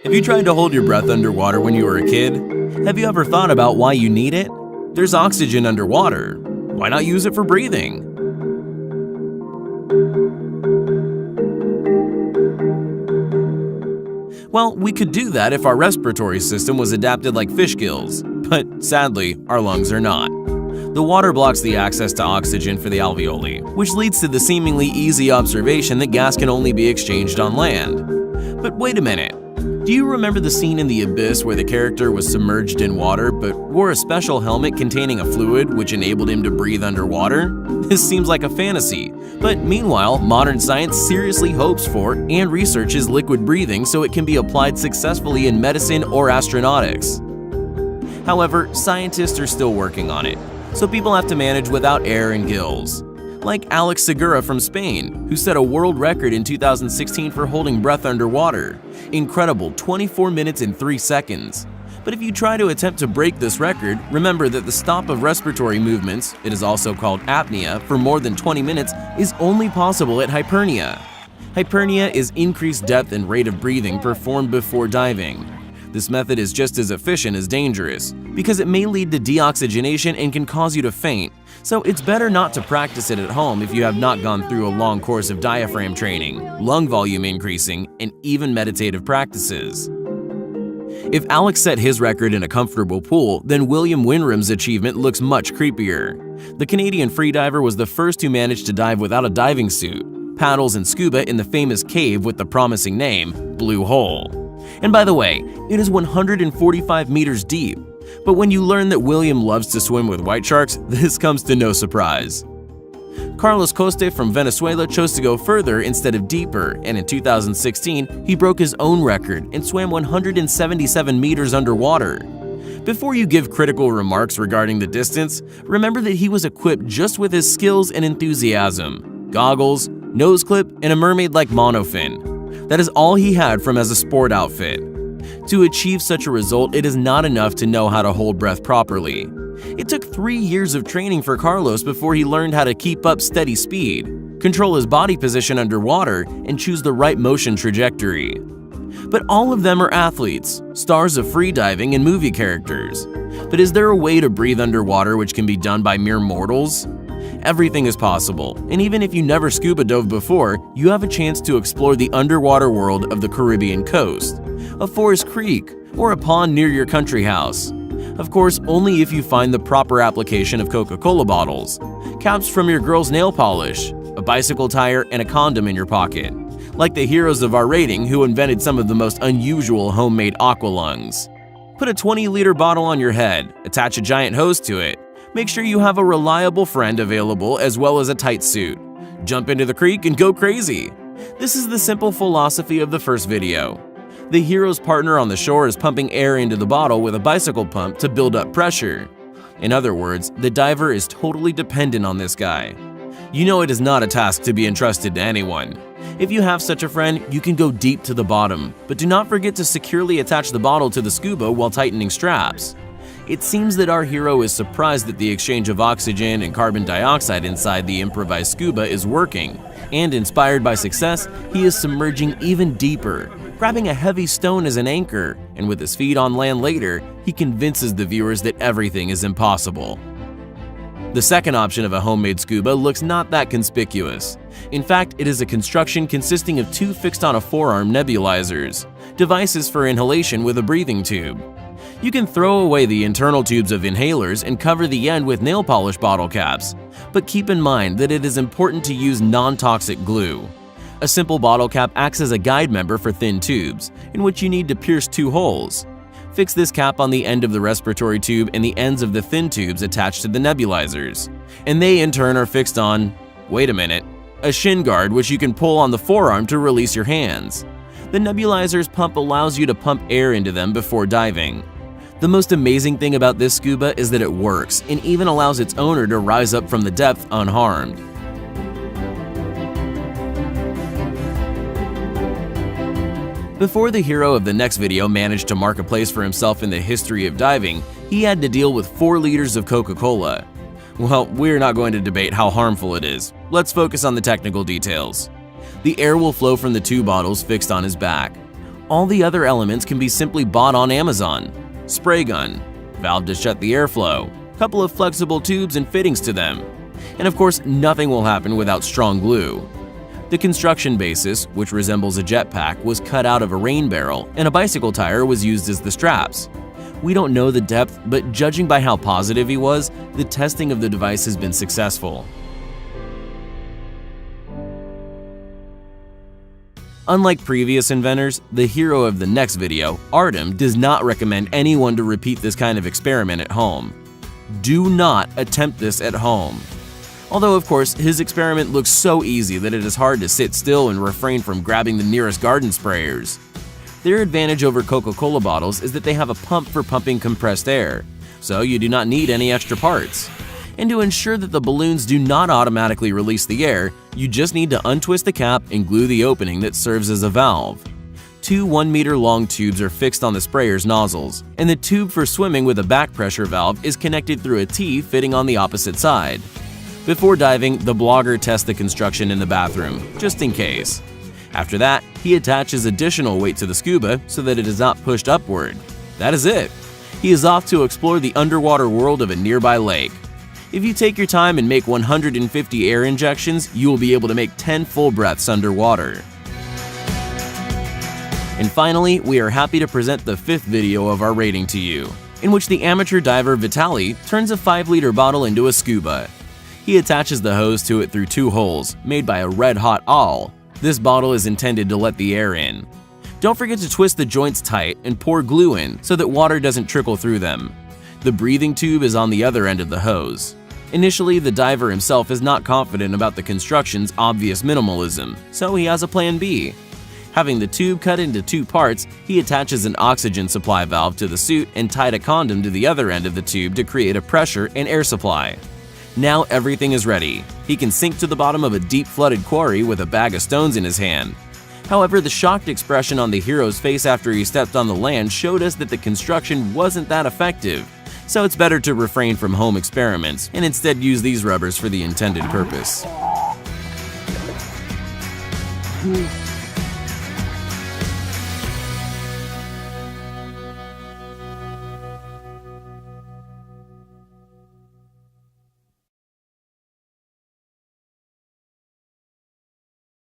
Have you tried to hold your breath underwater when you were a kid? Have you ever thought about why you need it? There's oxygen underwater. Why not use it for breathing? Well, we could do that if our respiratory system was adapted like fish gills, but sadly, our lungs are not. The water blocks the access to oxygen for the alveoli, which leads to the seemingly easy observation that gas can only be exchanged on land. But wait a minute. Do you remember the scene in The Abyss where the character was submerged in water but wore a special helmet containing a fluid which enabled him to breathe underwater? This seems like a fantasy, but meanwhile, modern science seriously hopes for and researches liquid breathing so it can be applied successfully in medicine or astronautics. However, scientists are still working on it, so people have to manage without air and gills. Like Alex Segura from Spain, who set a world record in 2016 for holding breath underwater. Incredible 24 minutes and 3 seconds. But if you try to attempt to break this record, remember that the stop of respiratory movements, it is also called apnea, for more than 20 minutes is only possible at hypernia. Hypernia is increased depth and rate of breathing performed before diving. This method is just as efficient as dangerous, because it may lead to deoxygenation and can cause you to faint, so it's better not to practice it at home if you have not gone through a long course of diaphragm training, lung volume increasing, and even meditative practices. If Alex set his record in a comfortable pool, then William Winram's achievement looks much creepier. The Canadian freediver was the first who managed to dive without a diving suit, paddles and scuba in the famous cave with the promising name, Blue Hole. And by the way, it is 145 meters deep. But when you learn that William loves to swim with white sharks, this comes to no surprise. Carlos Coste from Venezuela chose to go further instead of deeper, and in 2016, he broke his own record and swam 177 meters underwater. Before you give critical remarks regarding the distance, remember that he was equipped just with his skills and enthusiasm, goggles, nose clip, and a mermaid-like monofin. That is all he had from as a sport outfit. To achieve such a result, it is not enough to know how to hold breath properly. It took 3 years of training for Carlos before he learned how to keep up steady speed, control his body position underwater, and choose the right motion trajectory. But all of them are athletes, stars of freediving and movie characters. But is there a way to breathe underwater which can be done by mere mortals? Everything is possible, and even if you never scuba dove before, you have a chance to explore the underwater world of the Caribbean coast, a forest creek, or a pond near your country house. Of course, only if you find the proper application of Coca-Cola bottles, caps from your girl's nail polish, a bicycle tire, and a condom in your pocket, like the heroes of our rating who invented some of the most unusual homemade aqualungs. Put a 20-liter bottle on your head, attach a giant hose to it. Make sure you have a reliable friend available as well as a tight suit. Jump into the creek and go crazy. This is the simple philosophy of the first video. The hero's partner on the shore is pumping air into the bottle with a bicycle pump to build up pressure. In other words, the diver is totally dependent on this guy. You know it is not a task to be entrusted to anyone. If you have such a friend, you can go deep to the bottom, but do not forget to securely attach the bottle to the scuba while tightening straps. It seems that our hero is surprised that the exchange of oxygen and carbon dioxide inside the improvised scuba is working, and inspired by success, he is submerging even deeper, grabbing a heavy stone as an anchor, and with his feet on land later, he convinces the viewers that everything is impossible. The second option of a homemade scuba looks not that conspicuous. In fact, it is a construction consisting of 2 fixed on a forearm nebulizers, devices for inhalation with a breathing tube. You can throw away the internal tubes of inhalers and cover the end with nail polish bottle caps, but keep in mind that it is important to use non-toxic glue. A simple bottle cap acts as a guide member for thin tubes, in which you need to pierce 2 holes. Fix this cap on the end of the respiratory tube and the ends of the thin tubes attached to the nebulizers, and they in turn are fixed on, wait a minute, a shin guard which you can pull on the forearm to release your hands. The nebulizer's pump allows you to pump air into them before diving. The most amazing thing about this scuba is that it works and even allows its owner to rise up from the depth unharmed. Before the hero of the next video managed to mark a place for himself in the history of diving, he had to deal with 4 liters of Coca-Cola. Well, we're not going to debate how harmful it is. Let's focus on the technical details. The air will flow from the 2 bottles fixed on his back. All the other elements can be simply bought on Amazon. Spray gun, valve to shut the airflow, couple of flexible tubes and fittings to them. And of course, nothing will happen without strong glue. The construction basis, which resembles a jetpack, was cut out of a rain barrel, and a bicycle tire was used as the straps. We don't know the depth, but judging by how positive he was, the testing of the device has been successful. Unlike previous inventors, the hero of the next video, Artem, does not recommend anyone to repeat this kind of experiment at home. Do not attempt this at home. Although, of course, his experiment looks so easy that it is hard to sit still and refrain from grabbing the nearest garden sprayers. Their advantage over Coca-Cola bottles is that they have a pump for pumping compressed air, so you do not need any extra parts. And to ensure that the balloons do not automatically release the air, you just need to untwist the cap and glue the opening that serves as a valve. Two 1-meter-long tubes are fixed on the sprayer's nozzles, and the tube for swimming with a back pressure valve is connected through a T fitting on the opposite side. Before diving, the blogger tests the construction in the bathroom, just in case. After that, he attaches additional weight to the scuba so that it is not pushed upward. That is it. He is off to explore the underwater world of a nearby lake. If you take your time and make 150 air injections, you will be able to make 10 full breaths underwater. And finally, we are happy to present the 5th video of our rating to you, in which the amateur diver Vitalik turns a 5-liter bottle into a scuba. He attaches the hose to it through 2 holes, made by a red-hot awl. This bottle is intended to let the air in. Don't forget to twist the joints tight and pour glue in so that water doesn't trickle through them. The breathing tube is on the other end of the hose. Initially, the diver himself is not confident about the construction's obvious minimalism, so he has a plan B. Having the tube cut into 2 parts, he attaches an oxygen supply valve to the suit and tied a condom to the other end of the tube to create a pressure and air supply. Now everything is ready. He can sink to the bottom of a deep flooded quarry with a bag of stones in his hand. However, the shocked expression on the hero's face after he stepped on the land showed us that the construction wasn't that effective, so it's better to refrain from home experiments and instead use these rubbers for the intended purpose.